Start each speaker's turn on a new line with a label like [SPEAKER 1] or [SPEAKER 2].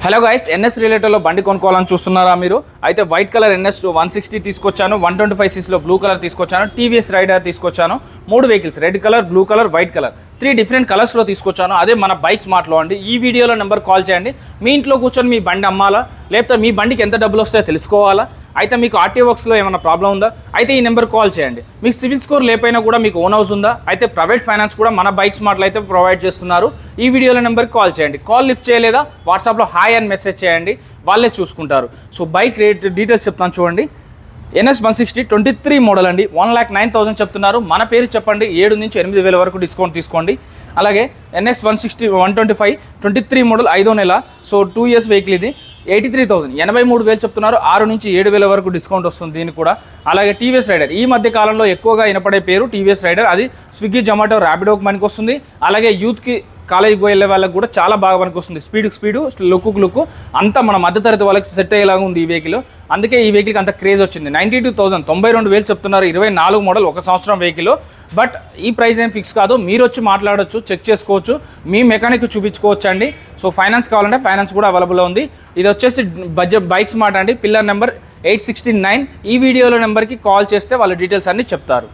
[SPEAKER 1] Hello guys, NS రిలేటర్లో బండి కొనుక్కోవాలని చూస్తున్నారా మీరు? అయితే వైట్ కలర్ ఎన్ఎస్ 160 తీసుకొచ్చాను, 125cc లో బ్లూ కలర్ తీసుకొచ్చాను, టీవీఎస్ రైడర్ తీసుకొచ్చాను. 3 vehicles red colour, blue colour, white colour 3 different కలర్స్లో తీసుకొచ్చాను. అదే మన బైక్ స్మార్ట్లో అండి. ఈ వీడియోలో నెంబర్ కాల్ చేయండి. మీ ఇంట్లో కూర్చొని మీ బండి అమ్మాలా, లేకపోతే మీ బండికి ఎంత డబ్బులు వస్తాయో తెలుసుకోవాలా, అయితే మీకు ఆర్టీఓ వర్క్స్లో ఏమైనా ప్రాబ్లం ఉందా, అయితే ఈ నెంబర్ కాల్ చేయండి. మీకు సివిల్ స్కోర్ లేకపోయినా కూడా మీకు ఓన్ హౌస్ ఉందా, అయితే ప్రైవేట్ ఫైనాన్స్ కూడా మన బైక్ స్మార్ట్లో అయితే ప్రొవైడ్ చేస్తున్నారు. ఈ వీడియోలో నెంబర్కి కాల్ చేయండి. కాల్ లిఫ్ట్ చేయలేదా వాట్సాప్లో హాయ్ అని మెసేజ్ చేయండి, వాళ్ళే చూసుకుంటారు. సో బైక్ రేట్ డీటెయిల్స్ చెప్తాను చూడండి. ఎన్ఎస్ 160 23 మోడల్ అండి. 1,09,000 చెప్తున్నారు. మన పేరు చెప్పండి, 7 నుంచి 8,000 వరకు డిస్కౌంట్ తీసుకోండి. అలాగే ఎన్ఎస్ 125 23 మోడల్ 5వ నెల, సో 2 years వెహికల్. ఇది 83,000 83,000 చెప్తున్నారు. 6 నుంచి 7,000 వరకు డిస్కౌంట్ వస్తుంది దీనికి కూడా. అలాగే టీవీఎస్ రైడర్, ఈ మధ్య కాలంలో ఎక్కువగా వినపడే పేరు టీవీఎస్ రైడర్. అది స్విగ్గీ, జొమాటో, ర్యాపిడోకి మనకి వస్తుంది. అలాగే యూత్కి, కాలేజీకి వెళ్ళే వాళ్ళకి కూడా చాలా బాగా పనికి వస్తుంది. స్పీడు, లుక్ అంతా మన మధ్యతరగతి వాళ్ళకి సెట్ అయ్యేలాగా ఉంది ఈ వెహికల్. అందుకే ఈ వెహికల్కి అంత క్రేజ్ వచ్చింది. 92,000 92,000 చెప్తున్నారు. 24 మోడల్, 1 సంవత్సరం వెహికల్. బట్ ఈ ప్రైస్ ఏం ఫిక్స్ కాదు, మీరు వచ్చి మాట్లాడొచ్చు, చెక్ చేసుకోవచ్చు, మీ మెకానిక్ చూపించుకోవచ్చు అండి. సో ఫైనాన్స్ కావాలంటే ఫైనాన్స్ కూడా అవైలబుల్ ఉంది. ఇది వచ్చేసి బైక్ స్మార్ట్ అండి. Pillar number 869. ఈ వీడియోలో నెంబర్కి కాల్ చేస్తే వాళ్ళ డీటెయిల్స్ అన్నీ చెప్తారు.